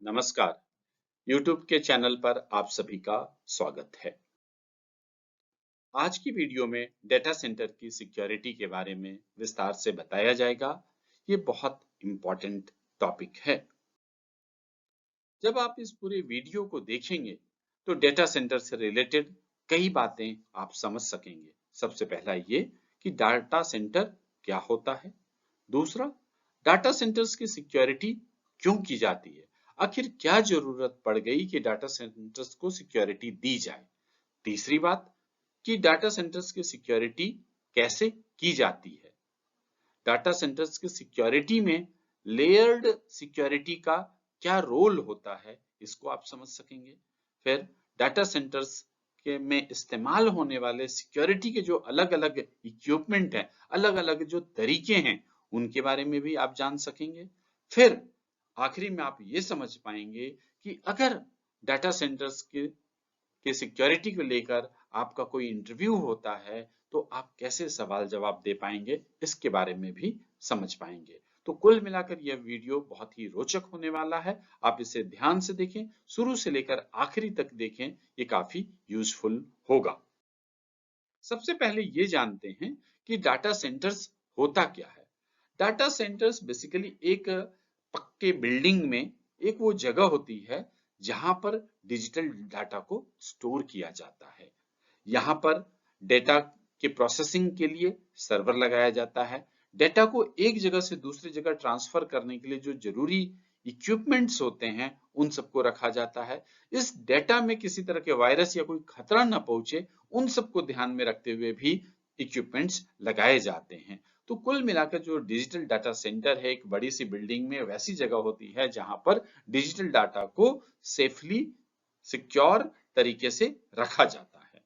नमस्कार। YouTube के channel पर आप सभी का स्वागत है। आज की वीडियो में डेटा सेंटर की सिक्योरिटी के बारे में विस्तार से बताया जाएगा। ये बहुत इम्पोर्टेंट टॉपिक है। जब आप इस पूरे वीडियो को देखेंगे तो डेटा सेंटर से रिलेटेड कई बातें आप समझ सकेंगे। सबसे पहला ये कि डाटा सेंटर क्या होता है। दूसरा, डाटा सेंटर्स की सिक्योरिटी क्यों की जाती है। आखिर क्या जरूरत पड़ गई कि डाटा सेंटर्स को सिक्योरिटी दी जाए। तीसरी बात कि डाटा सेंटर्स की सिक्योरिटी कैसे की जाती है। डाटा सेंटर्स की सिक्योरिटी में लेयर्ड सिक्योरिटी का क्या रोल होता है, इसको आप समझ सकेंगे। फिर डाटा सेंटर्स के में इस्तेमाल होने वाले सिक्योरिटी के जो अलग-अलग इक्विपमेंट हैं, अलग-अलग जो तरीके हैं, उनके बारे में भी आप जान सकेंगे। फिर आखिरी में आप ये समझ पाएंगे कि अगर डाटा सेंटर्स के सिक्योरिटी को लेकर आपका कोई इंटरव्यू होता है तो आप कैसे सवाल जवाब दे पाएंगे, इसके बारे में भी समझ पाएंगे। तो कुल मिलाकर यह वीडियो बहुत ही रोचक होने वाला है। आप इसे ध्यान से देखें, शुरू से लेकर आखिरी तक देखें, ये काफी यूजफुल होगा। सबसे पहले ये जानते हैं कि डाटा सेंटर्स होता क्या है। डाटा सेंटर्स बेसिकली एक पक्के बिल्डिंग में एक वो जगह होती है जहां पर डिजिटल डाटा को स्टोर किया जाता है। यहाँ पर डेटा के प्रोसेसिंग के लिए सर्वर लगाया जाता है। डेटा को एक जगह से दूसरी जगह ट्रांसफर करने के लिए जो जरूरी इक्विपमेंट्स होते हैं, उन सबको रखा जाता है। इस डेटा में किसी तरह के वायरस या कोई खतरा न पहुंचे, उन सबको ध्यान में रखते हुए भी इक्विपमेंट्स लगाए जाते हैं। तो कुल मिलाकर जो डिजिटल डाटा सेंटर है, एक बड़ी सी बिल्डिंग में वैसी जगह होती है जहां पर डिजिटल डाटा को सेफली सिक्योर तरीके से रखा जाता है।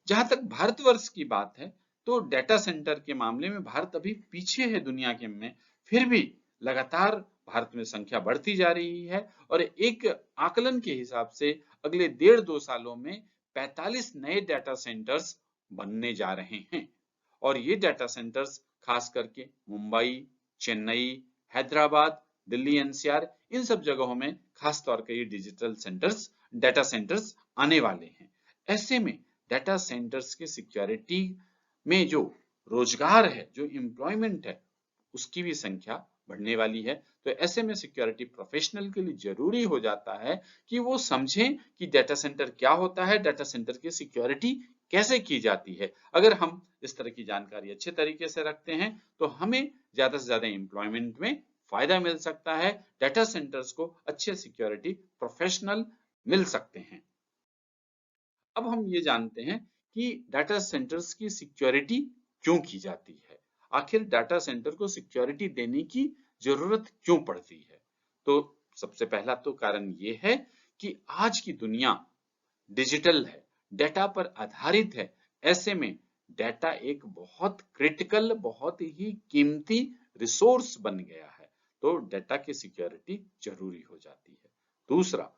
जहां तक भारतवर्ष की बात है तो डेटा सेंटर के मामले में भारत अभी पीछे है दुनिया के में। फिर भी लगातार भारत में संख्या बढ़ती जा रही है और एक आकलन के हिसाब से अगले 1.5-2 सालों में 45 नए डाटा सेंटर्स बनने जा रहे हैं। और ये डाटा सेंटर्स खास करके मुंबई, चेन्नई, हैदराबाद, दिल्ली एनसीआर, इन सब जगहों में खास तौर पर ये डिजिटल सेंटर्स, डाटा सेंटर्स आने वाले हैं। ऐसे में डाटा सेंटर्स की सिक्योरिटी में जो रोजगार है, जो एम्प्लॉयमेंट है, उसकी भी संख्या बढ़ने वाली है। तो ऐसे में सिक्योरिटी प्रोफेशनल के लिए जरूरी हो जाता है कि वो समझें कि डाटा सेंटर क्या होता है, डाटा सेंटर की सिक्योरिटी कैसे की जाती है। अगर हम इस तरह की जानकारी अच्छे तरीके से रखते हैं तो हमें ज्यादा से ज्यादा एम्प्लॉयमेंट में फायदा मिल सकता है। डाटा सेंटर्स को अच्छे सिक्योरिटी प्रोफेशनल मिल सकते हैं। अब हम ये जानते हैं कि डाटा सेंटर्स की सिक्योरिटी क्यों की जाती है। आखिर डाटा सेंटर को सिक्योरिटी देने की जरूरत क्यों पड़ती है। तो सबसे पहला तो कारण ये है कि आज की दुनिया डिजिटल है, डेटा पर आधारित है। ऐसे में डेटा एक बहुत क्रिटिकल, बहुत ही कीमती रिसोर्स बन गया है। तो डेटा की सिक्योरिटी जरूरी हो जाती है। दूसरा,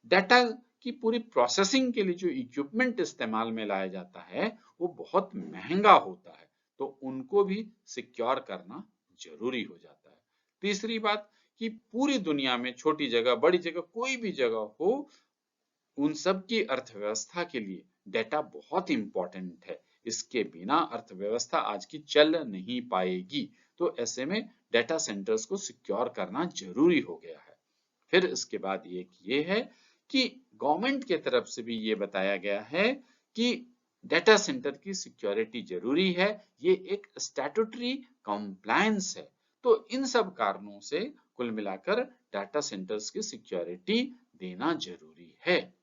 डेटा की पूरी प्रोसेसिंग के लिए जो इक्विपमेंट इस्तेमाल में लाया जाता है वो बहुत महंगा होता है, तो उनको भी सिक्योर करना जरूरी हो जाता है। तीसरी बात कि पूरी दुनिया में छोटी जगह, बड़ी जगह, कोई भी जगह हो, उन सब की अर्थव्यवस्था के लिए डेटा बहुत इंपॉर्टेंट है। इसके बिना अर्थव्यवस्था आज की चल नहीं पाएगी। तो ऐसे में डेटा सेंटर्स को सिक्योर करना जरूरी हो गया है। फिर इसके बाद एक ये है कि गवर्नमेंट के तरफ से भी ये बताया गया है कि डेटा सेंटर की सिक्योरिटी जरूरी है। ये एक स्टैट्यूटरी कंप्लायंस है। तो इन सब कारणों से कुल मिलाकर डाटा सेंटर्स की सिक्योरिटी देना जरूरी है।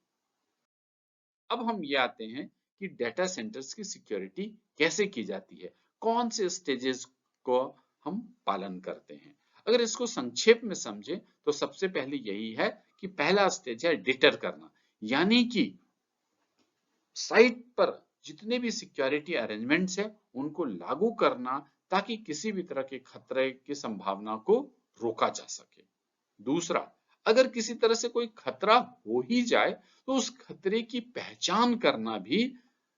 अब हम ये आते हैं कि डेटा सेंटर्स की सिक्योरिटी कैसे की जाती है, कौन से स्टेजेस को हम पालन करते हैं। अगर इसको संक्षेप में समझें तो सबसे पहले यही है कि पहला स्टेज है डिटर करना, यानी कि साइट पर जितने भी सिक्योरिटी अरेंजमेंट्स है उनको लागू करना, ताकि किसी भी तरह के खतरे की संभावना को रोका जा सके। दूसरा, अगर किसी तरह से कोई खतरा हो ही जाए तो उस खतरे की पहचान करना भी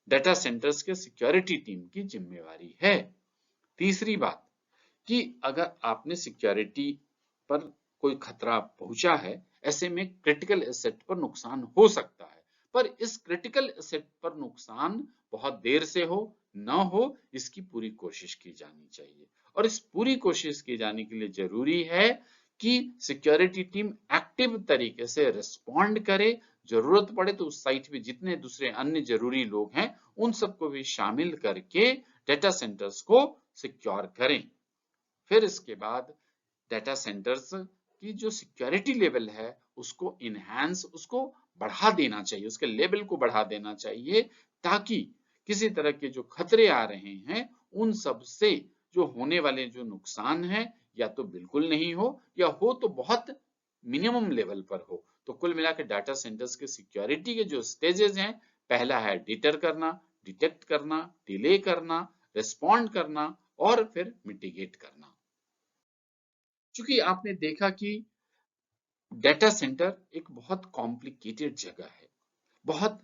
डाटा सेंटर्स के सिक्योरिटी टीम की जिम्मेवारी है। तीसरी बात कि अगर आपने सिक्योरिटी पर कोई खतरा पहुंचा है, ऐसे में क्रिटिकल एसेट पर नुकसान हो सकता है, पर इस क्रिटिकल एसेट पर नुकसान बहुत देर से हो न हो, इसकी पूरी कोशिश की जानी चाहिए। और इस पूरी कोशिश की जाने के लिए जरूरी है कि सिक्योरिटी टीम एक्टिव तरीके से रिस्पॉन्ड करे। जरूरत पड़े तो उस साइट पे जितने दूसरे अन्य जरूरी लोग हैं उन सबको भी शामिल करके डेटा सेंटर्स को सिक्योर करें। फिर इसके बाद डेटा सेंटर्स की जो सिक्योरिटी लेवल है उसको इनहैंस, उसको बढ़ा देना चाहिए, उसके लेवल को बढ़ा देना चाहिए, ताकि किसी तरह के जो खतरे आ रहे हैं उन सब से जो होने वाले जो नुकसान है या तो बिल्कुल नहीं हो या हो तो बहुत मिनिमम लेवल पर हो। तो कुल मिलाकर डाटा सेंटर्स के सिक्योरिटी के जो स्टेजेस हैं, पहला है डिटर करना, डिटेक्ट करना, डिले करना, रिस्पॉन्ड करना और फिर मिटिगेट करना। चूंकि आपने देखा कि डेटा सेंटर एक बहुत कॉम्प्लिकेटेड जगह है, बहुत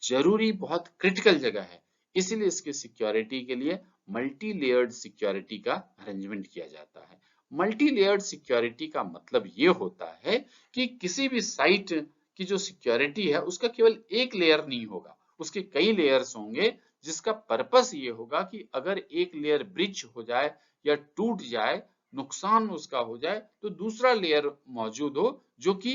जरूरी, बहुत क्रिटिकल जगह है, इसीलिए इसके सिक्योरिटी के लिए मल्टी लेयर्ड सिक्योरिटी का अरेंजमेंट किया जाता है। मल्टी लेयर्ड सिक्योरिटी का मतलब ये होता है कि किसी भी साइट की जो सिक्योरिटी है उसका केवल एक लेयर नहीं होगा, उसके कई लेयर्स होंगे, जिसका पर्पस ये होगा कि अगर एक लेयर ब्रीच हो जाए या टूट जाए, नुकसान उसका हो जाए, तो दूसरा लेयर मौजूद हो जो कि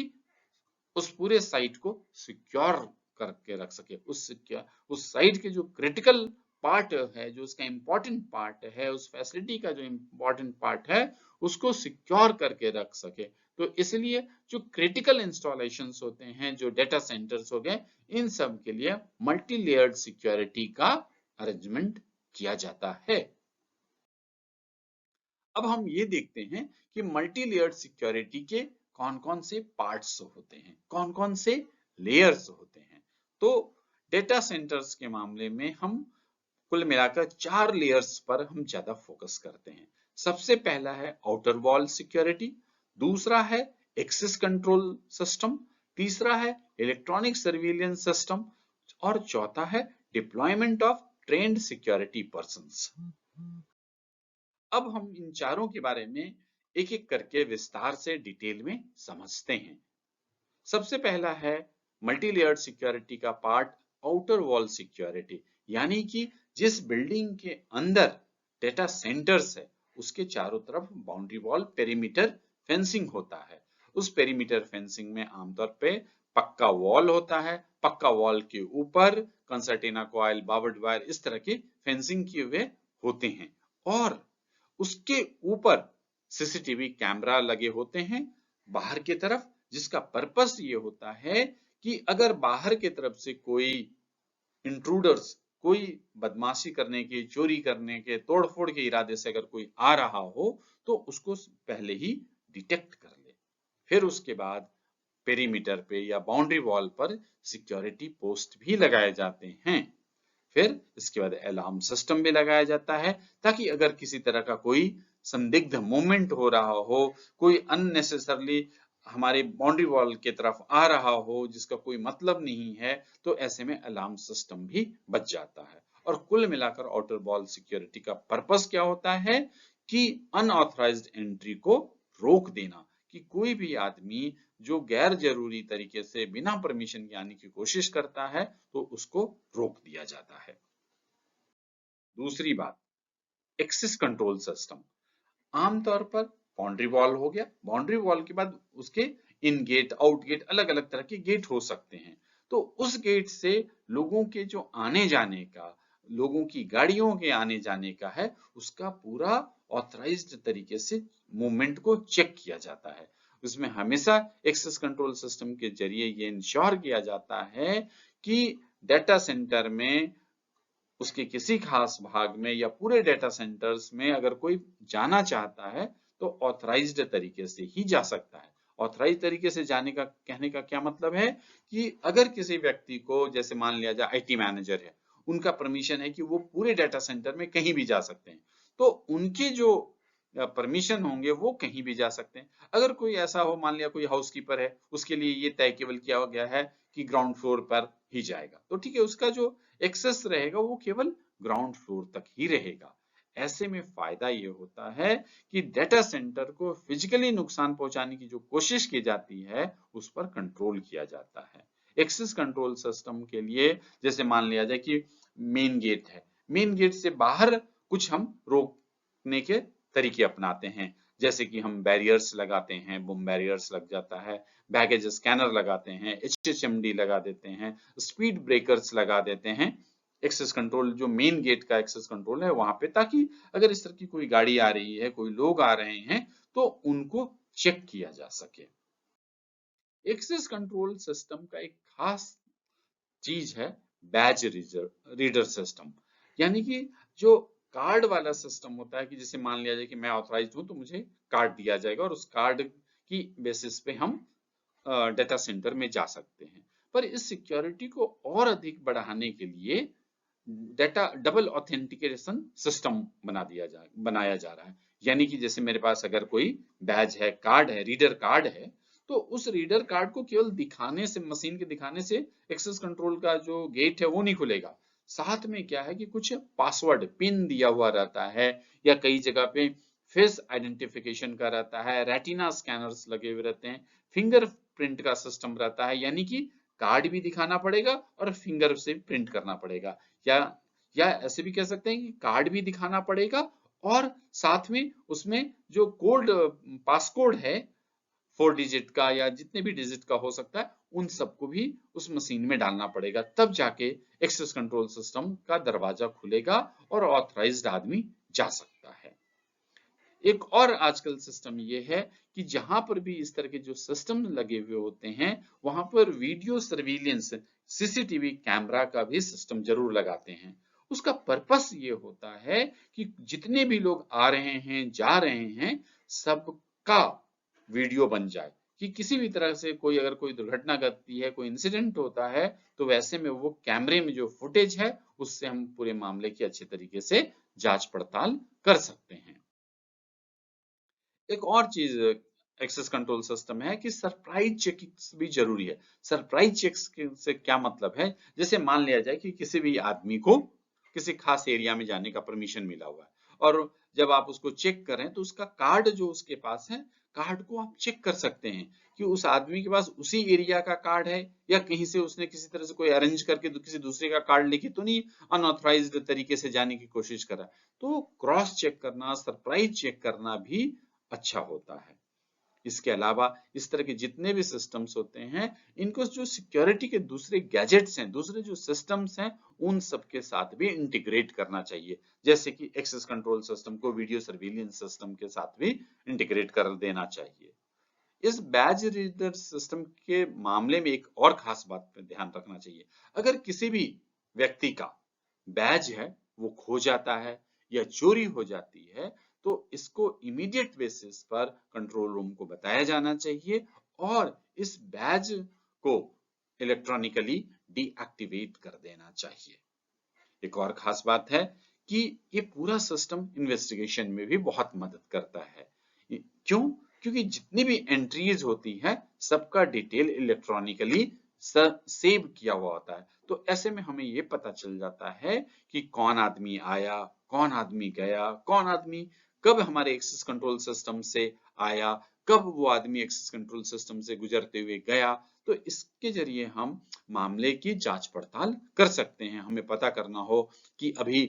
उस पूरे साइट को सिक्योर करके रख सके। उस साइट के जो क्रिटिकल पार्ट है, जो उसका इंपॉर्टेंट पार्ट है, उस फैसिलिटी का जो इंपॉर्टेंट पार्ट है, उसको सिक्योर करके रख सके। तो इसलिए जो क्रिटिकल इंस्टॉलेशंस होते हैं, जो डेटा सेंटर्स हो गए, इन सब के लिए मल्टी लेयर्ड सिक्योरिटी का अरेंजमेंट किया जाता है। अब हम ये देखते हैं कि मल्टी लेयर्ड सिक्योरिटी के कौन-कौन से पार्ट्स होते हैं, कौन-कौन से लेयर्स होते हैं। तो डेटा सेंटर्स के मामले में हम कुल मिलाकर 4 लेयर्स पर हम ज्यादा फोकस करते हैं। सबसे पहला है आउटर वॉल सिक्योरिटी, दूसरा है एक्सेस कंट्रोल सिस्टम, तीसरा है इलेक्ट्रॉनिक सर्विलेंस सिस्टम और चौथा है deployment of trained security persons. अब हम इन चारों के बारे में एक एक करके विस्तार से डिटेल में समझते हैं। सबसे पहला है मल्टी लेयर्ड सिक्योरिटी का पार्ट आउटर वॉल सिक्योरिटी, यानी कि जिस बिल्डिंग के अंदर डेटा सेंटर्स है उसके चारों तरफ बाउंड्री वॉल पेरीमीटर फेंसिंग होता है। उस पेरीमीटर फेंसिंग में आमतौर पे पक्का वॉल होता है, पक्का वॉल के ऊपर कंसर्टेना कॉइल, बावर्ड वायर, इस तरह के फेंसिंग किए हुए होते हैं और उसके ऊपर सीसीटीवी कैमरा लगे होते हैं बाहर की तरफ, जिसका पर्पस ये होता है कि अगर बाहर की तरफ से कोई इंट्रूडर्स, कोई बदमाशी करने के, चोरी करने के, तोड़फोड़ के इरादे से अगर कोई आ रहा हो तो उसको पहले ही डिटेक्ट कर ले। फिर उसके बाद पेरीमीटर पे या बाउंड्री वॉल पर सिक्योरिटी पोस्ट भी लगाए जाते हैं। फिर इसके बाद अलार्म सिस्टम भी लगाया जाता है, ताकि अगर किसी तरह का कोई संदिग्ध मूवमेंट हो रहा हो, कोई अननेसेसरली हमारे बाउंड्री वॉल की तरफ आ रहा हो जिसका कोई मतलब नहीं है, तो ऐसे में अलार्म सिस्टम भी बच जाता है। और कुल मिलाकर आउटर वॉल सिक्योरिटी का पर्पस क्या होता है कि अनऑथराइज्ड एंट्री को रोक देना, कि कोई भी आदमी जो गैर जरूरी तरीके से बिना परमिशन के आने की कोशिश करता है तो उसको रोक दिया जाता है। दूसरी बात, एक्सेस कंट्रोल सिस्टम। आमतौर पर बाउंड्री वॉल हो गया, बाउंड्री वॉल के बाद उसके इन गेट, आउट गेट, अलग अलग तरह के गेट हो सकते हैं। तो उस गेट से लोगों के जो आने जाने का, लोगों की गाड़ियों के आने जाने का है, उसका पूरा ऑथराइज्ड तरीके से मूवमेंट को चेक किया जाता है। उसमें हमेशा एक्सेस कंट्रोल सिस्टम के जरिए ये इंश्योर किया जाता है कि डेटा सेंटर में उसके किसी खास भाग में या पूरे डेटा सेंटर्स में अगर कोई जाना चाहता है तो ऑथराइज्ड तरीके से ही जा सकता है। ऑथराइज्ड तरीके से जाने का कहने का क्या मतलब है कि अगर किसी व्यक्ति को, जैसे मान लिया जाए आईटी मैनेजर है, उनका परमिशन है कि वो पूरे डेटा सेंटर में कहीं भी जा सकते हैं, तो उनके जो परमिशन होंगे वो कहीं भी जा सकते हैं। अगर कोई ऐसा हो, मान लिया कोई हाउसकीपर है, उसके लिए ये तय केवल किया गया है कि ग्राउंड फ्लोर पर ही जाएगा, तो ठीक है, उसका जो एक्सेस रहेगा वो केवल ग्राउंड फ्लोर तक ही रहेगा। ऐसे में फायदा ये होता है कि डेटा सेंटर को फिजिकली नुकसान पहुंचाने की जो कोशिश की जाती है उस पर कंट्रोल किया जाता है। एक्सेस कंट्रोल सिस्टम के लिए जैसे मान लिया जाए कि मेन गेट है, मेन गेट से बाहर कुछ हम रोकने के तरीके अपनाते हैं, जैसे कि हम बैरियर्स लगाते हैं, बूम बैरियर्स लग जाता है, बैगेज स्कैनर लगाते हैं, HHMD लगा देते हैं, स्पीड ब्रेकर्स लगा देते हैं एक्सेस कंट्रोल जो मेन गेट का एक्सेस कंट्रोल है वहां पे, ताकि अगर इस तरह की कोई गाड़ी आ रही है, कोई लोग आ रहे हैं तो उनको चेक किया जा सके। एक्सेस कंट्रोल सिस्टम का एक खास चीज है बैज रीडर सिस्टम, यानी कि जो कार्ड वाला सिस्टम होता है कि जैसे मान लिया जाए कि मैं ऑथराइज्ड हूं तो मुझे कार्ड दिया जाएगा और उस कार्ड की बेसिस पे हम डेटा सेंटर में जा सकते हैं। पर इस सिक्योरिटी को और अधिक बढ़ाने के लिए डेटा डबल ऑथेंटिकेशन सिस्टम बनाया जा रहा है। यानी कि जैसे मेरे पास अगर कोई बैज है, कार्ड है, रीडर कार्ड है, तो उस रीडर कार्ड को केवल दिखाने से, मशीन के दिखाने से एक्सेस कंट्रोल का जो गेट है वो नहीं खुलेगा। साथ में क्या है कि कुछ पासवर्ड पिन दिया हुआ रहता है, या कई जगह पे फेस आइडेंटिफिकेशन का रहता है, रेटिना स्कैनर्स लगे हुए रहते हैं, फिंगरप्रिंट का सिस्टम रहता है, यानी कि कार्ड भी दिखाना पड़ेगा और फिंगर से प्रिंट करना पड़ेगा, या या ऐसे भी कह सकते हैं कि कार्ड भी दिखाना पड़ेगा और साथ में उसमें जो कोड पास कोड है 4 डिजिट का या जितने भी डिजिट का हो सकता है उन सबको भी उस मशीन में डालना पड़ेगा, तब जाके एक्सेस कंट्रोल सिस्टम का दरवाजा खुलेगा और ऑथराइज्ड आदमी जा सकता है। एक और आजकल सिस्टम ये है कि जहां पर भी इस तरह के जो सिस्टम लगे हुए होते हैं वहां पर वीडियो सर्विलेंस, सीसीटीवी कैमरा का भी सिस्टम जरूर लगाते हैं। उसका पर्पस ये होता है कि जितने भी लोग आ रहे हैं, जा रहे हैं, सबका वीडियो बन जाए, कि किसी भी तरह से कोई अगर कोई दुर्घटना घटती है, कोई इंसिडेंट होता है, तो वैसे में वो कैमरे में जो फुटेज है उससे हम पूरे मामले की अच्छे तरीके से जांच पड़ताल कर सकते हैं। एक और चीज एक्सेस कंट्रोल सिस्टम है कि सरप्राइज चेकिंग भी जरूरी है। सरप्राइज चेक्स से क्या मतलब है, जैसे मान लिया जाए कि किसी भी आदमी को किसी खास एरिया में जाने का परमिशन मिला हुआ है और जब आप उसको चेक करें तो उसका कार्ड जो उसके पास है, कार्ड को आप चेक कर सकते हैं कि उस आदमी के पास उसी एरिया का कार्ड है या कहीं से उसने किसी तरह से कोई अरेंज करके किसी दूसरे का कार्ड लेके तो नहीं अनऑथराइज्ड तरीके से जाने की कोशिश करा। तो क्रॉस चेक करना, सरप्राइज चेक करना भी अच्छा होता है। इसके अलावा इस तरह के जितने भी सिस्टम्स होते हैं, इनको जो सिक्योरिटी के दूसरे गैजेट्स हैं, दूसरे जो सिस्टम्स हैं, उन सब के साथ भी इंटीग्रेट करना चाहिए। जैसे कि एक्सेस कंट्रोल सिस्टम को वीडियो सर्विलेंस सिस्टम के साथ भी इंटीग्रेट कर देना चाहिए। इस बैज रीडर सिस्टम के मामले में एक और खास बात पर ध्यान रखना चाहिए। अगर किसी भी व्यक्ति का बैज है वो खो जाता है या चोरी हो जाती है, तो इसको इमीडिएट बेसिस पर कंट्रोल रूम को बताया जाना चाहिए और इस बैज को इलेक्ट्रॉनिकली डीएक्टिवेट कर देना चाहिए। एक और खास बात है कि ये पूरा सिस्टम इन्वेस्टिगेशन में भी बहुत मदद करता है। क्यों? क्योंकि जितनी भी एंट्रीज होती हैं सबका डिटेल इलेक्ट्रॉनिकली सेव किया हुआ होता है, तो ऐसे में हमें ये पता चल जाता है कि कौन आदमी आया, कौन आदमी गया, कौन आदमी कब हमारे एक्सेस कंट्रोल सिस्टम से आया, कब वो आदमी एक्सेस कंट्रोल सिस्टम से गुजरते हुए गया। तो इसके जरिए हम मामले की जांच पड़ताल कर सकते हैं। हमें पता करना हो कि अभी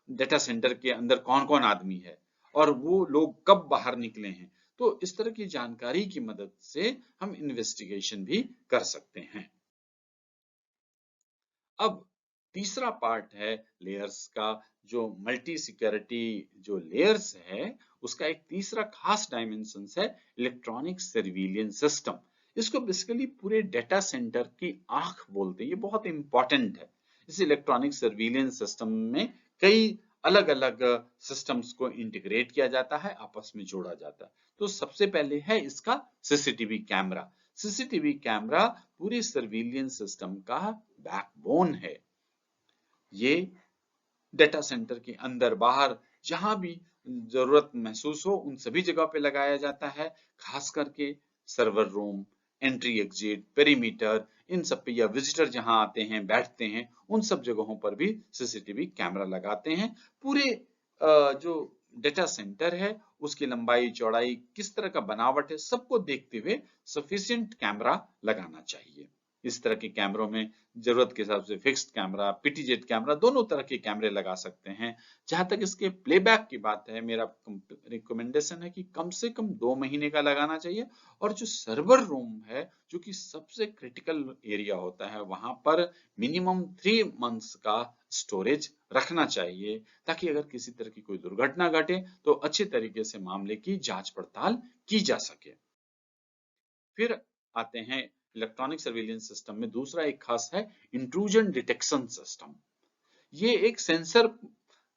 डेटा सेंटर के अंदर कौन कौन आदमी है और वो लोग कब बाहर निकले हैं, तो इस तरह की जानकारी की मदद से हम इन्वेस्टिगेशन भी कर सकते हैं। अब तीसरा पार्ट है लेयर्स का। जो मल्टी सिक्योरिटी जो लेयर्स है उसका एक तीसरा खास डायमेंशन है इलेक्ट्रॉनिक सर्विलियंस सिस्टम। इसको बेसिकली पूरे डेटा सेंटर की आंख बोलते हैं, ये बहुत इंपॉर्टेंट है। इस इलेक्ट्रॉनिक सर्विलियंस सिस्टम में कई अलग अलग सिस्टम्स को इंटीग्रेट किया जाता है, आपस में जोड़ा जाता है। तो सबसे पहले है इसका सीसीटीवी कैमरा। सीसीटीवी कैमरा पूरे सर्विलियंस सिस्टम का बैकबोन है। ये डेटा सेंटर के अंदर बाहर जहां भी जरूरत महसूस हो उन सभी जगह पे लगाया जाता है। खास करके server room, entry exit, perimeter, इन सब पे, या विजिटर जहां आते हैं बैठते हैं उन सब जगहों पर भी सीसीटीवी कैमरा लगाते हैं। पूरे जो डेटा सेंटर है उसकी लंबाई चौड़ाई किस तरह का बनावट है सबको देखते हुए सफिशिएंट कैमरा लगाना चाहिए। इस तरह के कैमरों में जरूरत के हिसाब से फिक्स्ड कैमरा, पीटीजेड कैमरा दोनों तरह के कैमरे लगा सकते हैं। जहां तक इसके प्लेबैक की बात है, मेरा रिकमेंडेशन है कि कम से कम 2 महीने का लगाना चाहिए। और जो सर्वर रूम है, जो कि सबसे क्रिटिकल एरिया होता है, वहां पर मिनिमम 3 मंथ्स का स्टोरेज रखना चाहिए, ताकि अगर किसी तरह की कोई दुर्घटना घटे तो अच्छे तरीके से मामले की जांच पड़ताल की जा सके। फिर आते हैं इलेक्ट्रॉनिक सर्विलेंस सिस्टम में दूसरा एक खास है इंट्रूजन डिटेक्शन सिस्टम। ये एक सेंसर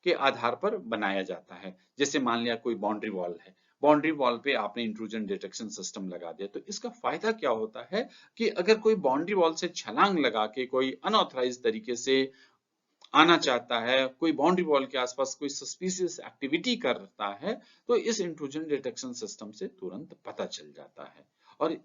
के आधार पर बनाया जाता है। जैसे मान लिया कोई बाउंड्री वॉल है, बाउंड्री वॉल पे आपने इंट्रूजन डिटेक्शन सिस्टम लगा दिया, तो इसका फायदा क्या होता है कि अगर कोई बाउंड्री वॉल से छलांग लगा के कोई अनऑथराइज तरीके से आना चाहता है, कोई बाउंड्री वॉल के आसपास कोई सस्पिशियस एक्टिविटी करता है, तो इस इंट्रूजन डिटेक्शन सिस्टम से तुरंत पता चल जाता है। और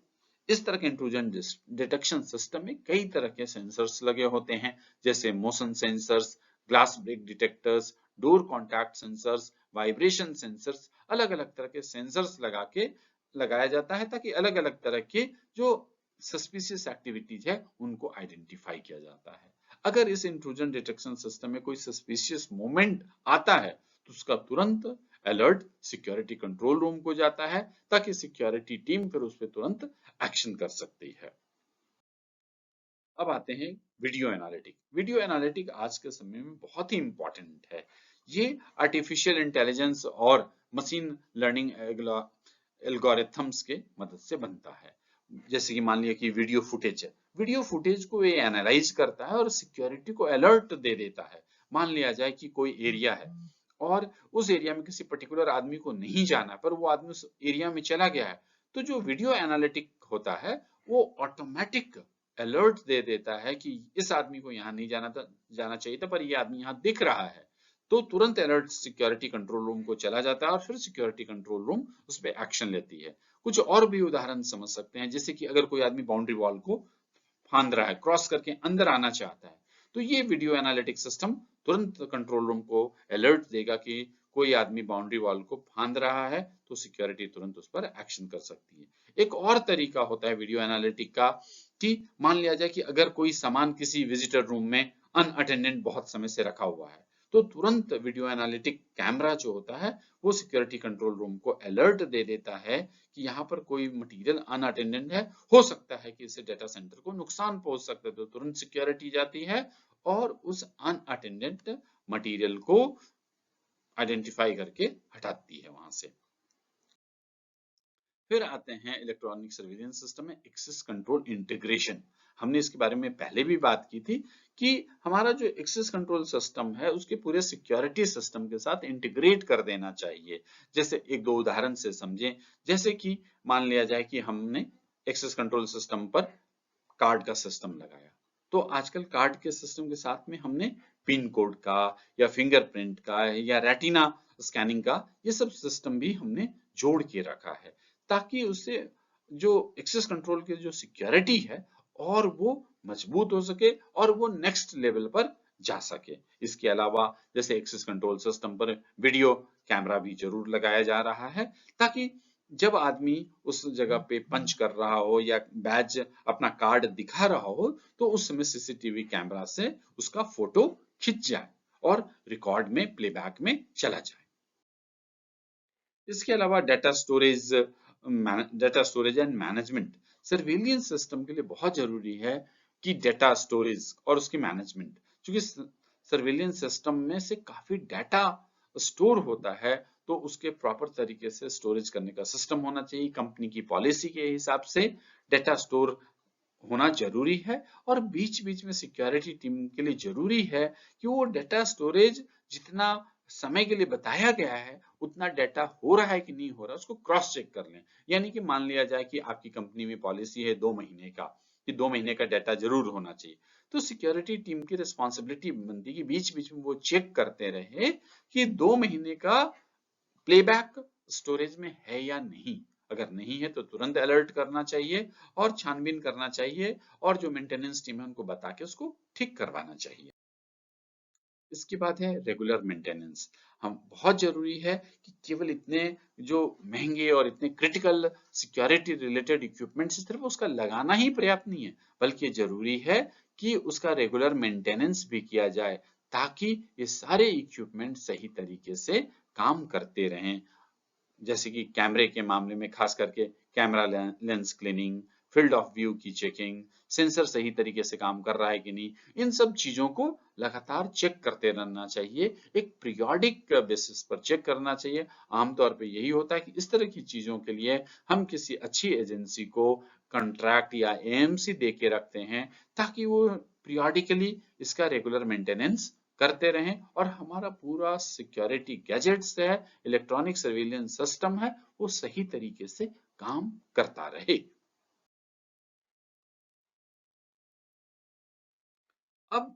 इस तरह के इंट्रूजन डिटेक्शन सिस्टम में कई तरह के सेंसर्स लगे होते हैं, जैसे motion sensors, glass break detectors, door contact sensors, vibration sensors, अलग अलग तरह के सेंसर्स लगा के लगाया जाता है, ताकि अलग अलग तरह के जो सस्पिशियस एक्टिविटीज है उनको आइडेंटिफाई किया जाता है। अगर इस इंट्रूजन डिटेक्शन सिस्टम में कोई सस्पिशियस मूवमेंट आता है, तो उसका तुरंत अलर्ट सिक्योरिटी कंट्रोल रूम को जाता है, ताकि सिक्योरिटी टीम फिर उस पर तुरंत एक्शन कर सकती है। अब आते हैं वीडियो एनालिटिक। वीडियो एनालिटिक आज के समय में बहुत ही इंपॉर्टेंट है। ये आर्टिफिशियल इंटेलिजेंस और मशीन लर्निंग एल्गोरिथम्स के मदद से बनता है। जैसे कि मान लिया कि वीडियो फुटेज है, वीडियो फुटेज को ये एनालाइज करता है और सिक्योरिटी को अलर्ट दे देता है। मान लिया जाए कि कोई एरिया है और उस एरिया में किसी पर्टिकुलर आदमी को नहीं जाना, पर वो आदमी उस एरिया में चला गया है, तो जो वीडियो एनालिटिक होता है वो ऑटोमेटिक अलर्ट दे देता है कि इस आदमी को यहाँ नहीं जाना चाहिए था, पर ये आदमी यहाँ दिख रहा है। तो तुरंत अलर्ट सिक्योरिटी कंट्रोल रूम को चला जाता है और फिर सिक्योरिटी कंट्रोल रूम उस पर एक्शन लेती है। कुछ और भी उदाहरण समझ सकते हैं, जैसे कि अगर कोई आदमी बाउंड्री वॉल को फांद रहा है, क्रॉस करके अंदर आना चाहता है, तो ये वीडियो एनालिटिक सिस्टम तुरंत कंट्रोल रूम को अलर्ट देगा कि कोई आदमी बाउंड्री वॉल को फांद रहा है, तो सिक्योरिटी तुरंत उस पर एक्शन कर सकती है। एक और तरीका होता है वीडियो एनालिटिक का कि मान लिया जाए कि अगर कोई सामान किसी विजिटर रूम में अनअटेंडेंट बहुत समय से रखा हुआ है, तो तुरंत वीडियो एनालिटिक कैमरा जो होता है वो सिक्योरिटी कंट्रोल रूम को अलर्ट दे देता है कि यहाँ पर कोई मटेरियल अनअटेंडेंट है, हो सकता है कि इससे डेटा सेंटर को नुकसान पहुंच सकता है। तो तुरंत सिक्योरिटी जाती है और उस अनअटेंडेंट मटेरियल को आइडेंटिफाई करके हटाती है वहां से। फिर आते हैं इलेक्ट्रॉनिक सर्विलेंस सिस्टम में एक्सेस कंट्रोल इंटीग्रेशन। हमने इसके बारे में पहले भी बात की थी कि हमारा जो एक्सेस कंट्रोल सिस्टम है उसके पूरे सिक्योरिटी सिस्टम के साथ इंटीग्रेट कर देना चाहिए। जैसे एक दो उदाहरण से समझें, जैसे कि मान लिया जाए कि हमने एक्सेस कंट्रोल सिस्टम पर कार्ड का सिस्टम लगाया, तो आजकल कार्ड के सिस्टम के साथ में हमने पिन कोड का या फिंगरप्रिंट का या रेटिना स्कैनिंग का ये सब सिस्टम भी हमने जोड़ के रखा है, ताकि उससे जो एक्सेस कंट्रोल की जो सिक्योरिटी है और वो मजबूत हो सके और वो नेक्स्ट लेवल पर जा सके। इसके अलावा जैसे एक्सेस कंट्रोल सिस्टम पर वीडियो कैमरा भी जरूर लगाया जा रहा है, ताकि जब आदमी उस जगह पे पंच कर रहा हो या बैज अपना कार्ड दिखा रहा हो, तो उस समय सीसीटीवी कैमरा से उसका फोटो खिंच जाए और रिकॉर्ड में प्लेबैक में चला जाए। इसके अलावा data storage and management surveillance system के लिए बहुत जरूरी है कि डेटा स्टोरेज और उसकी मैनेजमेंट, क्योंकि सर्विलियंस सिस्टम में से काफी डाटा स्टोर होता है, तो उसके प्रॉपर तरीके से स्टोरेज करने का सिस्टम होना चाहिए। कंपनी की पॉलिसी के हिसाब से डेटा स्टोर होना जरूरी है और बीच बीच में सिक्योरिटी टीम के लिए जरूरी है कि वो डेटा स्टोरेज जितना समय के लिए बताया गया है उतना डेटा हो रहा है कि नहीं हो रहा, उसको क्रॉस चेक कर लें। यानी कि मान लिया जाए कि आपकी कंपनी में पॉलिसी है 2 महीने का, कि 2 महीने का डाटा जरूर होना चाहिए, तो सिक्योरिटी टीम की रिस्पॉन्सिबिलिटी बनती है कि बीच बीच में वो चेक करते रहे कि 2 महीने का प्लेबैक स्टोरेज में है या नहीं। अगर नहीं है तो तुरंत अलर्ट करना चाहिए और छानबीन करना चाहिए और जो मेंटेनेंस टीम है उनको बता के उसको ठीक करवाना चाहिए। इसके बाद है रेगुलर मेंटेनेंस। हम बहुत जरूरी है कि केवल इतने जो महंगे और इतने क्रिटिकल सिक्योरिटी रिलेटेड इक्विपमेंट्स सिर्फ उसका लगाना ही पर्याप्त नहीं है, बल्कि जरूरी है कि उसका रेगुलर मेंटेनेंस भी किया जाए ताकि ये सारे इक्विपमेंट सही तरीके से काम करते रहें। जैसे कि कैमरे के मामले में खास करके camera lens cleaning, field of view की चेकिंग, सेंसर सही तरीके से काम कर रहा है कि नहीं, इन सब चीजों को लगातार चेक करते रहना चाहिए, एक पीरियोडिक बेसिस पर चेक करना चाहिए। आमतौर पे यही होता है कि इस तरह की चीजों के लिए हम किसी अच्छी एजेंसी को कॉन्ट्रैक्ट या एएमसी दे के रखते हैं ताकि वो पीरियोडिकली इसका रेगुलर मेंटेनेंस करते रहें और हमारा पूरा सिक्योरिटी गैजेट्स है, इलेक्ट्रॉनिक सर्विलेंस सिस्टम है, वो सही तरीके से काम करता रहे। अब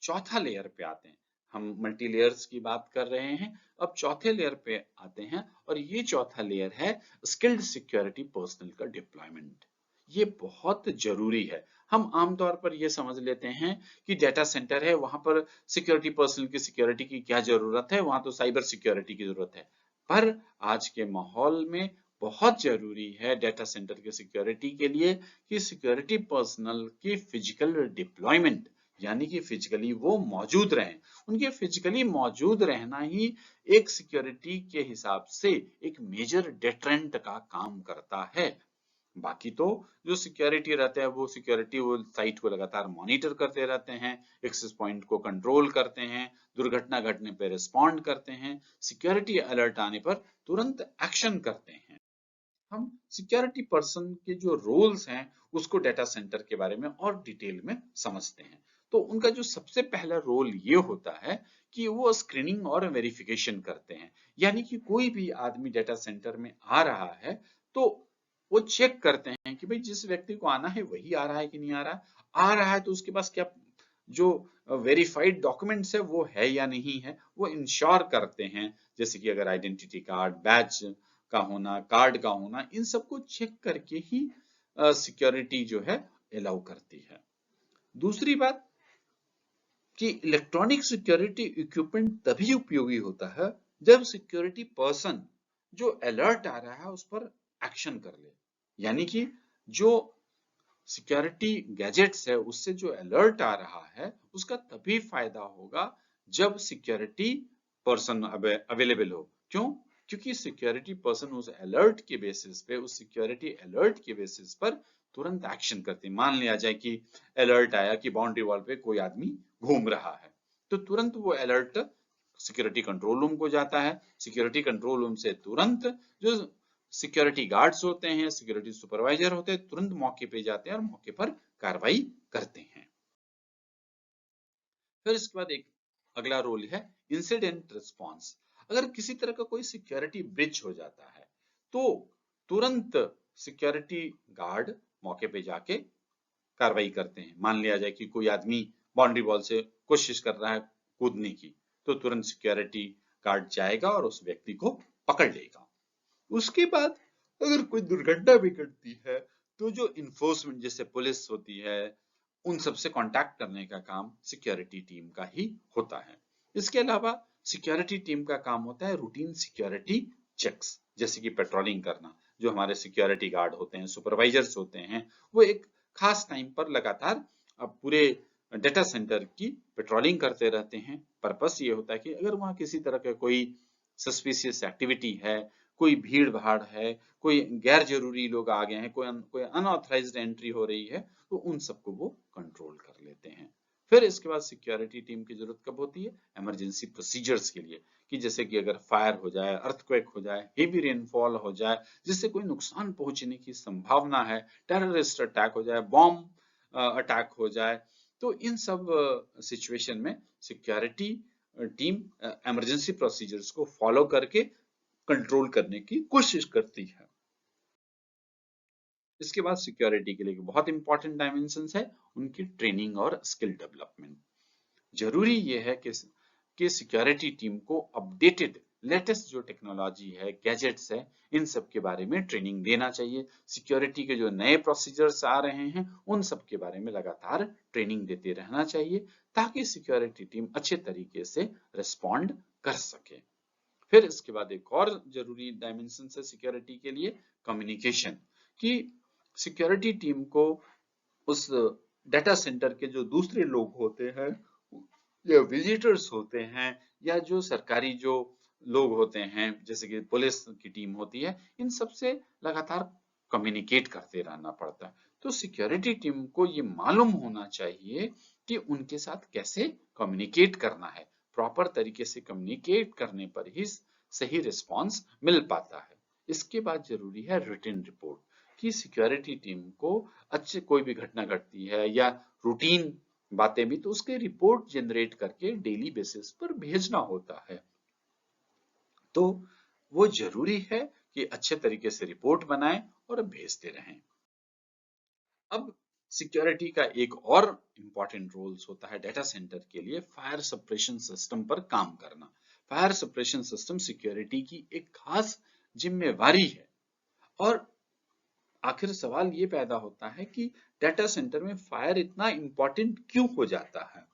चौथा लेयर पे आते हैं। हम मल्टी लेयर्स की बात कर रहे हैं, अब चौथे लेयर पे आते हैं और ये चौथा लेयर है स्किल्ड सिक्योरिटी पर्सनल का डिप्लॉयमेंट। ये बहुत जरूरी है। हम आमतौर पर ये समझ लेते हैं कि डेटा सेंटर है, वहां पर सिक्योरिटी पर्सनल की सिक्योरिटी की क्या जरूरत है, वहां तो साइबर सिक्योरिटी की जरूरत है। पर आज के माहौल में बहुत जरूरी है डेटा सेंटर के सिक्योरिटी के लिए कि सिक्योरिटी पर्सनल की फिजिकल डिप्लॉयमेंट, यानी कि फिजिकली वो मौजूद रहें। उनके फिजिकली मौजूद रहना ही एक सिक्योरिटी के हिसाब से एक मेजर डेटरेंट का काम करता है। बाकी तो जो सिक्योरिटी रहते हैं वो सिक्योरिटी वो साइट को लगातार मॉनिटर करते रहते हैं, एक्सेस पॉइंट को कंट्रोल करते हैं, दुर्घटना घटने पर रिस्पॉन्ड करते हैं, सिक्योरिटी अलर्ट आने पर तुरंत एक्शन करते हैं। हम सिक्योरिटी पर्सन के जो रोल्स हैं उसको डेटा सेंटर के बारे में और डिटेल में समझते हैं। तो उनका जो सबसे पहला रोल ये होता है कि वो स्क्रीनिंग और वेरिफिकेशन करते हैं। यानी कि कोई भी आदमी डेटा सेंटर में आ रहा है तो वो चेक करते हैं कि भाई जिस व्यक्ति को आना है वही आ रहा है कि नहीं आ रहा है। आ रहा है तो उसके पास क्या जो वेरीफाइड डॉक्यूमेंट्स है वो है या नहीं है, वो इंश्योर करते हैं। जैसे कि अगर आइडेंटिटी कार्ड, बैच का होना, कार्ड का होना, इन सबको चेक करके ही सिक्योरिटी जो है अलाउ करती है। दूसरी बात कि इलेक्ट्रॉनिक सिक्योरिटी इक्विपमेंट तभी उपयोगी होता है जब सिक्योरिटी पर्सन जो अलर्ट आ रहा है उस पर एक्शन कर ले। यानी कि जो सिक्योरिटी गैजेट्स है उससे जो अलर्ट आ रहा है उसका तभी फायदा होगा जब सिक्योरिटी पर्सन अवेलेबल हो। क्यों? क्योंकि सिक्योरिटी पर्सन उस अलर्ट के बेसिस पे, उस सिक्योरिटी अलर्ट के बेसिस पर तुरंत एक्शन करते हैं। मान लिया जाए कि अलर्ट आया कि बाउंड्री वॉल पे कोई आदमी घूम रहा है, तो तुरंत वो अलर्ट सिक्योरिटी कंट्रोल रूम को जाता है। सिक्योरिटी कंट्रोल रूम से तुरंत जो सिक्योरिटी गार्ड्स होते हैं, सिक्योरिटी सुपरवाइजर होते हैं, तुरंत मौके पे जाते हैं और मौके पर कार्रवाई करते हैं। फिर इसके बाद एक अगला रोल है इंसिडेंट रिस्पांस। अगर किसी तरह का कोई सिक्योरिटी ब्रीच हो जाता है तो तुरंत सिक्योरिटी गार्ड मौके पे जाके कार्रवाई करते हैं। मान लिया जाए कि कोई आदमी बाउंड्री वॉल से कोशिश कर रहा है कूदने की, तो तुरंत सिक्योरिटी गार्ड जाएगा और उस व्यक्ति को पकड़ लेगा। उसके बाद अगर कोई दुर्घटना भी घटती है तो जो इन्फोर्समेंट जैसे पुलिस होती है उन सबसे कांटेक्ट करने का काम सिक्योरिटी टीम का ही होता है। इसके अलावा सिक्योरिटी टीम का काम होता है रूटीन सिक्योरिटी चेक्स, जैसे कि पेट्रोलिंग करना। जो हमारे सिक्योरिटी गार्ड होते हैं, सुपरवाइजर्स होते हैं, वो एक खास टाइम पर लगातार पूरे डेटा सेंटर की पेट्रोलिंग करते रहते हैं। पर्पस ये होता है कि अगर वहां किसी तरह का कोई सस्पिशियस एक्टिविटी है, कोई भीड़ भाड़ है, कोई गैर जरूरी लोग आ गए हैं, कोई अनऑथराइज्ड एंट्री हो रही है, तो उन सबको वो कंट्रोल कर लेते हैं। फिर इसके बाद सिक्योरिटी टीम की जरूरत कब होती है? इमरजेंसी प्रोसीजर्स के लिए, कि जैसे कि अगर फायर हो जाए, अर्थक्वेक हो जाए, हेवी रेनफॉल हो जाए जिससे कोई नुकसान पहुंचने की संभावना है, टेररिस्ट अटैक हो जाए, बॉम्ब अटैक हो जाए, तो इन सब सिचुएशन में सिक्योरिटी टीम इमरजेंसी प्रोसीजर्स को फॉलो करके कंट्रोल करने की कोशिश करती है। इसके बाद सिक्योरिटी के लिए बहुत इंपॉर्टेंट डायमेंशंस है उनकी ट्रेनिंग और स्किल डेवलपमेंट। जरूरी यह है कि सिक्योरिटी टीम को अपडेटेड लेटेस्ट जो टेक्नोलॉजी है, गैजेट्स है, इन सब के बारे में ट्रेनिंग देना चाहिए। सिक्योरिटी के जो नए प्रोसीजर्स आ रहे हैं, उन सब के बारे में लगातार ट्रेनिंग देते रहना चाहिए ताकि सिक्योरिटी टीम अच्छे तरीके से रिस्पॉन्ड कर सके। फिर इसके बाद एक और जरूरी डायमेंशन है सिक्योरिटी के लिए, कम्युनिकेशन, कि सिक्योरिटी टीम को उस डाटा सेंटर के जो दूसरे लोग होते हैं या विजिटर्स होते हैं या जो सरकारी जो लोग होते हैं जैसे कि पुलिस की टीम होती है, इन सब से लगातार कम्युनिकेट करते रहना पड़ता है। तो सिक्योरिटी टीम को ये मालूम होना चाहिए कि उनके साथ कैसे कम्युनिकेट करना है। प्रॉपर तरीके से कम्युनिकेट करने पर ही सही रिस्पॉन्स मिल पाता है। इसके बाद जरूरी है रिटन रिपोर्ट, कि सिक्योरिटी टीम को अच्छे कोई भी घटना घटती है या रूटीन बातें भी, तो उसके रिपोर्ट जनरेट करके डेली बेसिस पर भेजना होता है। तो वो जरूरी है कि अच्छे तरीके से रिपोर्ट बनाएं और भेजते रहें। अब सिक्योरिटी का एक और इंपॉर्टेंट रोल्स होता है डाटा सेंटर के लिए, फायर सप्रेशन सिस्टम पर काम करना। फायर सप्रेशन सिस्टम सिक्योरिटी की एक खास जिम्मेवारी है। और आखिर सवाल ये पैदा होता है कि डाटा सेंटर में फायर इतना इंपॉर्टेंट क्यों हो जाता है।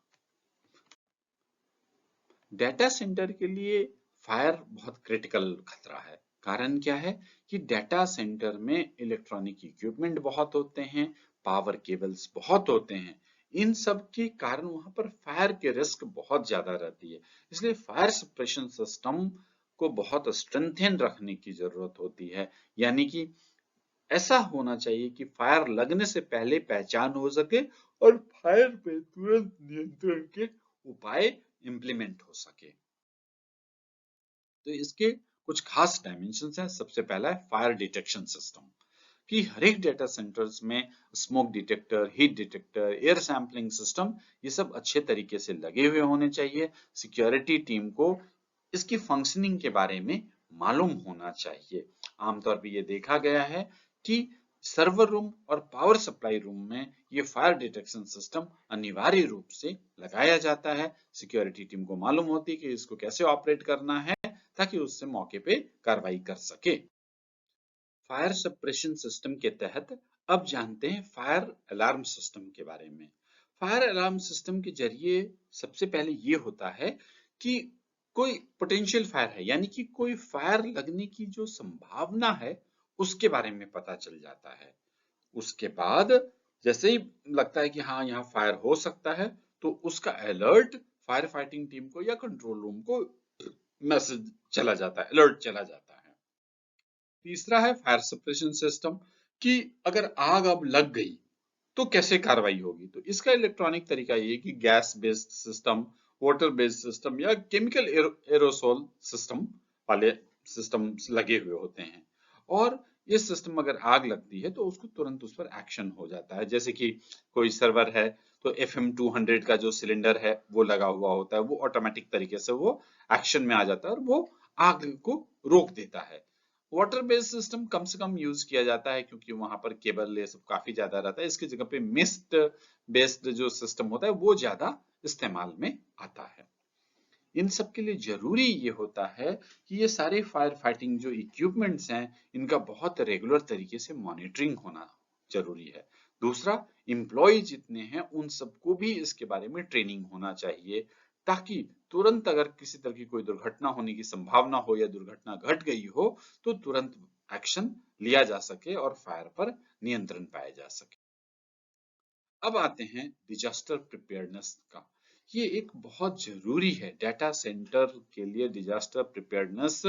डाटा सेंटर के लिए फायर बहुत क्रिटिकल खतरा है। कारण क्या है कि डाटा सेंटर में इलेक्ट्रॉनिक इक्विपमेंट बहुत होते हैं, पावर केबल्स बहुत होते हैं। इन सब के कारण वहां पर फायर के रिस्क बहुत ज्यादा रहती है। इसलिए फायर सप्रेशन सिस्टम को बहुत स्ट्रेंथन रखने की जरूरत होती है। यानी कि ऐसा होना चाहिए कि फायर लगने से पहले पहचान हो सके और फायर पे तुरंत नियंत्रण के उपाय इम्प्लीमेंट हो सके। तो इसके कुछ खास डायमेंशंस हैं। सबसे पहला है फायर डिटेक्शन सिस्टम, कि हर एक डेटा सेंटर्स में smoke detector, heat detector, air sampling system, ये सब अच्छे तरीके से लगे हुए होने चाहिए। सिक्योरिटी टीम को इसकी फंक्शनिंग के बारे में मालूम होना चाहिए। आमतौर पर यह देखा गया है कि सर्वर रूम और पावर सप्लाई रूम में ये फायर डिटेक्शन सिस्टम अनिवार्य रूप से लगाया जाता है। सिक्योरिटी टीम को मालूम होती है कि इसको कैसे ऑपरेट करना है ताकि उससे मौके पे कार्रवाई कर सके। फायर सप्रेशन सिस्टम के तहत अब जानते हैं फायर अलार्म सिस्टम के बारे में। फायर अलार्म सिस्टम के जरिए सबसे पहले ये होता है कि कोई पोटेंशियल फायर है, यानी कि कोई फायर लगने की जो संभावना है उसके बारे में पता चल जाता है। उसके बाद जैसे ही लगता है कि हाँ यहाँ फायर हो सकता है, तो उसका अलर्ट फायर फाइटिंग टीम को या कंट्रोल रूम को मैसेज चला जाता है, अलर्ट चला जाता है। तीसरा है फायर सप्रेशन सिस्टम, कि अगर आग अब लग गई तो कैसे कार्रवाई होगी। तो इसका इलेक्ट्रॉनिक तरीका ये कि gas based system, water based system या केमिकल एरोसोल सिस्टम वाले सिस्टम लगे हुए होते हैं। और ये सिस्टम अगर आग लगती है तो उसको तुरंत उस पर एक्शन हो जाता है। जैसे कि कोई सर्वर है तो FM200 का जो सिलेंडर है वो लगा हुआ होता है, वो ऑटोमेटिक तरीके से वो एक्शन में आ जाता है और वो आग को रोक देता है। वाटर बेस्ड सिस्टम कम से कम यूज किया जाता है क्योंकि वहां पर केबल ये सब काफी ज्यादा रहता है। इसकी जगह पे मिस्ट बेस्ड जो सिस्टम होता है वो ज्यादा इस्तेमाल में आता है। इन सब के लिए जरूरी ये होता है कि ये सारे फायर फाइटिंग जो इक्विपमेंट्स हैं इनका बहुत रेगुलर तरीके से मॉनिटरिंग होना जरूरी है। दूसरा, एम्प्लॉय जितने हैं उन सबको भी इसके बारे में ट्रेनिंग होना चाहिए ताकि तुरंत अगर किसी तरह की कोई दुर्घटना होने की संभावना हो या दुर्घटना घट गई हो तो तुरंत एक्शन लिया जा सके और फायर पर नियंत्रण पाया जा सके। अब आते हैं डिजास्टर प्रिपेयर्डनेस का। ये एक बहुत जरूरी है डाटा सेंटर के लिए। डिजास्टर प्रिपेयर्डनेस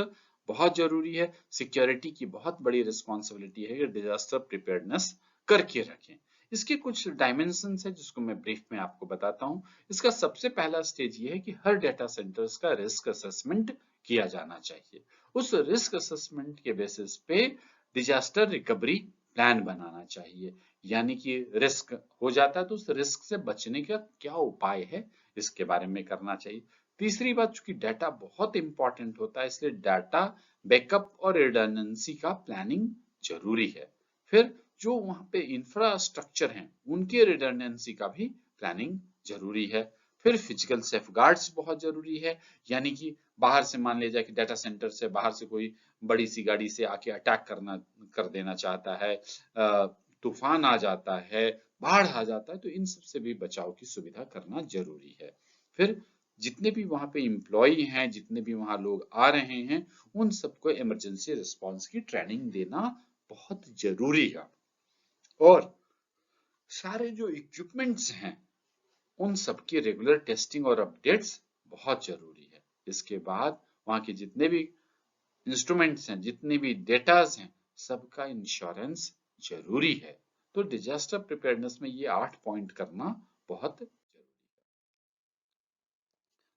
बहुत जरूरी है। सिक्योरिटी की बहुत बड़ी रिस्पॉन्सिबिलिटी है कि डिजास्टर प्रिपेयर्डनेस करके रखें। इसके कुछ डायमेंशंस है जिसको मैं ब्रीफ में आपको बताता हूँ। इसका सबसे पहला स्टेज ये है कि हर डाटा सेंटर्स का रिस्क असेसमेंट किया जाना चाहिए। उस रिस्क असेसमेंट के बेसिस पे डिजास्टर रिकवरी प्लान बनाना चाहिए। यानी कि रिस्क हो जाता है तो उस रिस्क से बचने का क्या उपाय है इसके बारे में करना चाहिए। तीसरी बात, चूंकि डाटा बहुत इंपॉर्टेंट होता है इसलिए डाटा बैकअप और रिडंडेंसी का प्लानिंग जरूरी है। फिर जो वहां पे इंफ्रास्ट्रक्चर हैं उनके रिडंडेंसी का भी प्लानिंग जरूरी है। फिर फिजिकल सेफगार्ड्स बहुत जरूरी है, यानी कि बाहर से मान लिया जाए कि डाटा सेंटर से बाहर से कोई बड़ी सी गाड़ी से आके अटैक कर देना चाहता है, तूफान आ जाता है, बाढ़ आ जाता है, तो इन सब से भी बचाव की सुविधा करना जरूरी है। फिर जितने भी वहां पे एम्प्लॉय हैं, जितने भी वहां लोग आ रहे हैं, उन सबको इमरजेंसी रिस्पांस की ट्रेनिंग देना बहुत जरूरी है। और सारे जो इक्विपमेंट्स हैं उन सबकी रेगुलर टेस्टिंग और अपडेट्स बहुत जरूरी है। इसके बाद वहां के जितने भी इंस्ट्रूमेंट्स हैं, जितने भी डेटास हैं, सबका इंश्योरेंस जरूरी है। तो डिजास्टर प्रिपेयरनेस में ये 8 पॉइंट करना बहुत जरूरी है।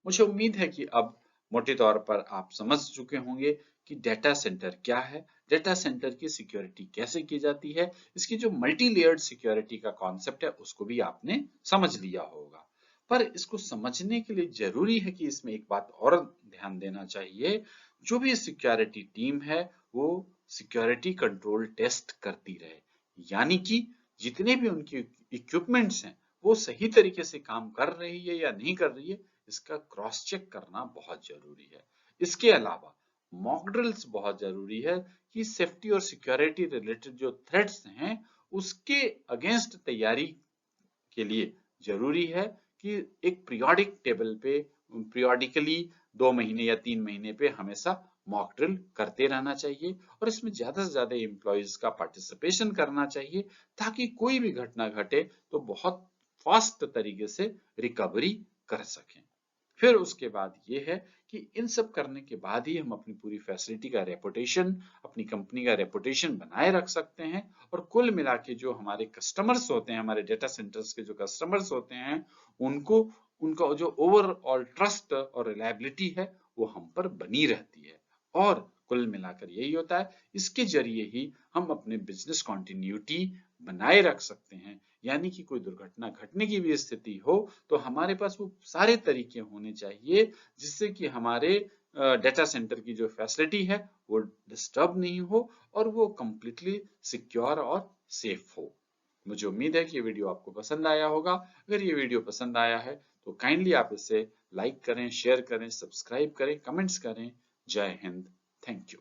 मुझे उम्मीद है कि अब मोटे तौर पर आप समझ चुके होंगे कि डेटा सेंटर क्या है, डेटा सेंटर की सिक्योरिटी कैसे की जाती है, इसकी जो मल्टी लेयर्ड सिक्योरिटी का कॉन्सेप्ट है उसको भी आपने समझ लिया होगा। पर इसको समझने के लिए जरूरी है कि इसमें एक बात और ध्यान देना चाहिए, जो भी सिक्योरिटी टीम है वो सिक्योरिटी कंट्रोल टेस्ट करती रहे, यानी कि जितने भी उनकी इक्विपमेंट्स हैं वो सही तरीके से काम कर रही है या नहीं कर रही है, इसका क्रॉस चेक करना बहुत जरूरी है। इसके अलावा मॉक ड्रिल्स बहुत जरूरी है कि सेफ्टी और सिक्योरिटी रिलेटेड जो थ्रेट्स हैं उसके अगेंस्ट तैयारी के लिए जरूरी है कि एक पीरियोडिक टेबल पे पीरियोडिकली 2 महीने या 3 महीने पे हमेशा मॉक ड्रिल करते रहना चाहिए, और इसमें ज्यादा से ज्यादा एम्प्लॉयज का पार्टिसिपेशन करना चाहिए, ताकि कोई भी घटना घटे तो बहुत फास्ट तरीके से रिकवरी कर सकें। फिर उसके बाद ये है कि इन सब करने के बाद ही हम अपनी पूरी फैसिलिटी का रेपुटेशन, अपनी कंपनी का रेपुटेशन बनाए रख सकते हैं, और कुल मिला के जो हमारे कस्टमर्स होते हैं, हमारे डेटा सेंटर्स के जो कस्टमर्स होते हैं, उनको उनका जो ओवरऑल ट्रस्ट और रिलायबिलिटी है वो हम पर बनी रहती है। और कुल मिलाकर यही होता है, इसके जरिए ही हम अपने बिजनेस कॉन्टिन्यूटी बनाए रख सकते हैं, यानी कि कोई दुर्घटना घटने की भी स्थिति हो तो हमारे पास वो सारे तरीके होने चाहिए जिससे कि हमारे डेटा सेंटर की जो फैसिलिटी है वो डिस्टर्ब नहीं हो, और वो कंप्लीटली सिक्योर और सेफ हो। मुझे उम्मीद है कि ये वीडियो आपको पसंद आया होगा। अगर ये वीडियो पसंद आया है तो काइंडली आप इसे लाइक करें, शेयर करें, सब्सक्राइब करें, कमेंट्स करें। जय हिंद। Thank you.